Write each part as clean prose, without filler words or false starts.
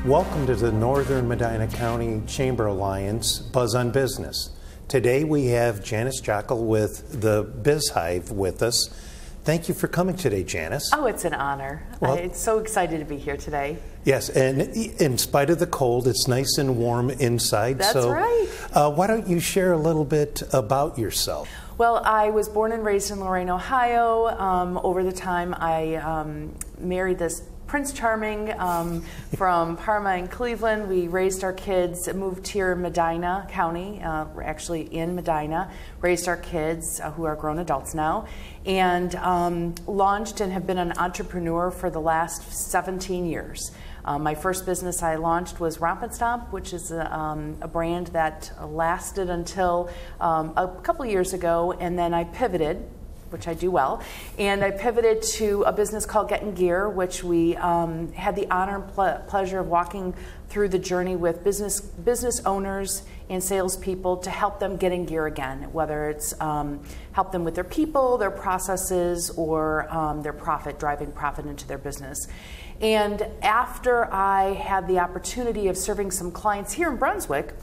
Welcome to the Northern Medina County Chamber Alliance Buzz on Business. Today we have Janice Jokkel with the Biz Hive with us. Thank you for coming today, Janice. Oh, it's an honor. I'm so excited to be here today. Yes, and in spite of the cold, it's nice and warm inside. That's right. Why don't you share a little bit about yourself? Well, I was born and raised in Lorain, Ohio. Over the time, I married this Prince Charming from Parma and Cleveland. We raised our kids, moved here in Medina County, we're actually in Medina, raised our kids who are grown adults now, and launched and have been an entrepreneur for the last 17 years. My first business I launched was Romp and Stomp, which is a brand that lasted until a couple years ago, and then I pivoted, which I do well, and I pivoted to a business called Getting Gear, which we had the honor and pleasure of walking through the journey with business owners and salespeople to help them get in gear again, whether it's help them with their people, their processes, or their profit, driving profit into their business. And after I had the opportunity of serving some clients here in Brunswick,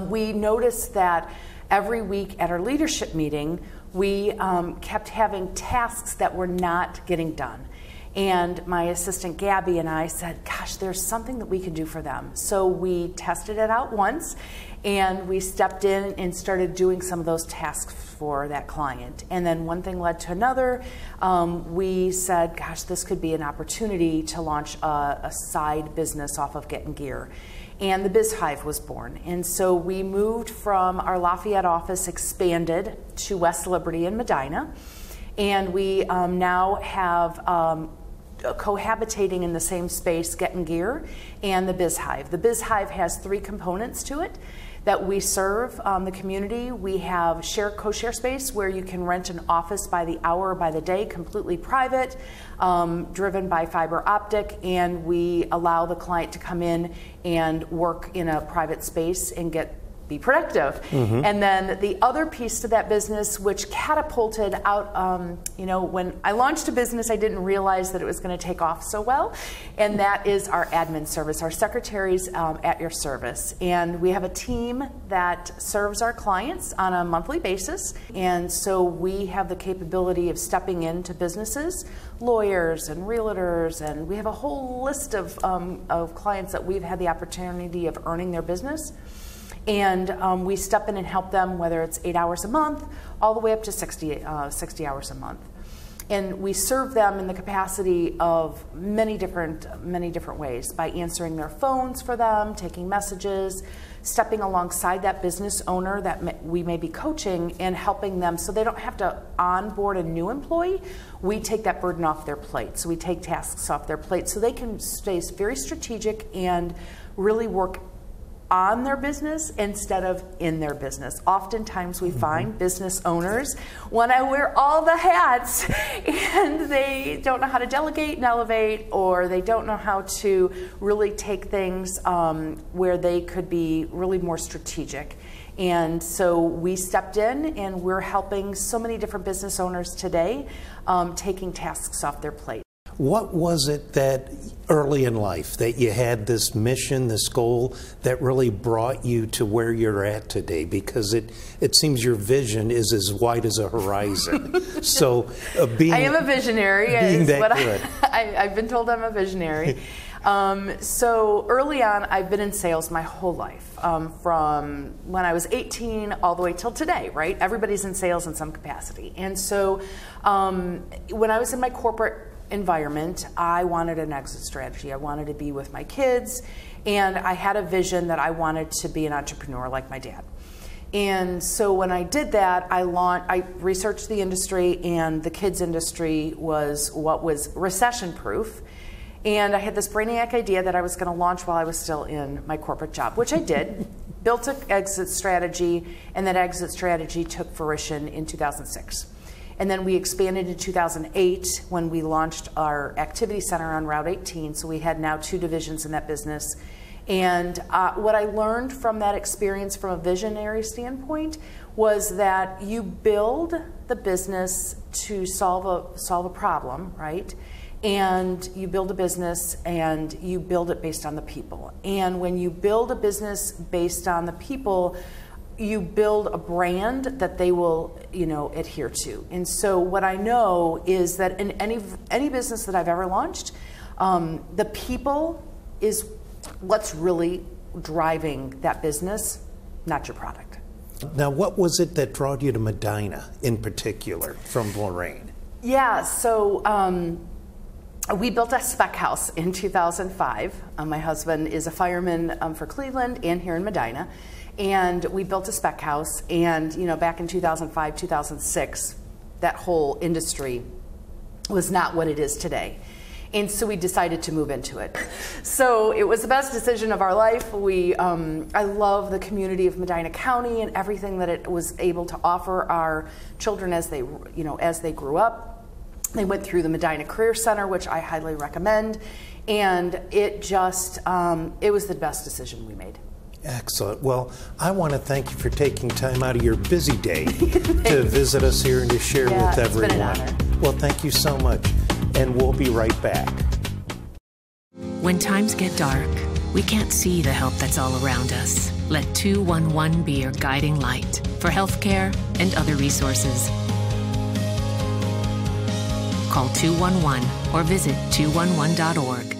we noticed that every week at our leadership meeting, we kept having tasks that were not getting done. And my assistant Gabby and I said, gosh, there's something that we can do for them. So we tested it out once, and we stepped in and started doing some of those tasks for that client. And then one thing led to another. We said, gosh, this could be an opportunity to launch a side business off of Getting Gear. And the Biz Hive was born. And so we moved from our Lafayette office, expanded to West Liberty in Medina. And we now have cohabitating in the same space, Getting Gear and the Biz Hive. The Biz Hive has three components to it that we serve the community. We have co-share space where you can rent an office by the hour or by the day, completely private, driven by fiber optic, and we allow the client to come in and work in a private space and be productive. Mm-hmm. And then the other piece to that business, which catapulted out, when I launched a business, I didn't realize that it was going to take off so well, and that is our admin service, our secretaries at your service. And we have a team that serves our clients on a monthly basis, and so we have the capability of stepping into businesses, lawyers and realtors, and we have a whole list of clients that we've had the opportunity of earning their business. And we step in and help them, whether it's 8 hours a month, all the way up to 60 hours a month. And we serve them in the capacity of many different ways, by answering their phones for them, taking messages, stepping alongside that business owner that we may be coaching and helping them so they don't have to onboard a new employee. We take that burden off their plate. So we take tasks off their plate so they can stay very strategic and really work on their business instead of in their business. Oftentimes we find business owners want to wear all the hats and they don't know how to delegate and elevate, or they don't know how to really take things where they could be really more strategic. And so we stepped in and we're helping so many different business owners today taking tasks off their plate. What was it that early in life that you had this mission, this goal that really brought you to where you're at today? Because it seems your vision is as wide as a horizon. So I am a visionary. I've been told I'm a visionary. So early on, I've been in sales my whole life, from when I was 18 all the way till today, right? Everybody's in sales in some capacity. And so when I was in my corporate environment, I wanted an exit strategy. I wanted to be with my kids, and I had a vision that I wanted to be an entrepreneur like my dad. And so when I did that, I researched the industry, and the kids industry was what was recession proof. And I had this brainiac idea that I was going to launch while I was still in my corporate job, which I did. Built an exit strategy, and that exit strategy took fruition in 2006. And then we expanded in 2008 when we launched our activity center on Route 18. So we had now 2 divisions in that business. And what I learned from that experience from a visionary standpoint was that you build the business to solve a problem, right? and you build a business and you build it based on the people. And when you build a business based on the people, you build a brand that they will, adhere to. And so what I know is that in any business that I've ever launched, the people is what's really driving that business, not your product. Now, what was it that drew you to Medina in particular from Lorraine? Yeah, so we built a spec house in 2005. My husband is a fireman for Cleveland and here in Medina. And we built a spec house, and back in 2005, 2006, that whole industry was not what it is today. And so we decided to move into it. So it was the best decision of our life. I love the community of Medina County and everything that it was able to offer our children as they grew up. They went through the Medina Career Center, which I highly recommend. And it just, it was the best decision we made. Excellent. Well, I want to thank you for taking time out of your busy day to visit us here and to share with everyone. It's been an honor. Well, thank you so much, and we'll be right back. When times get dark, we can't see the help that's all around us. Let 211 be your guiding light for healthcare and other resources. Call 211 or visit 211.org.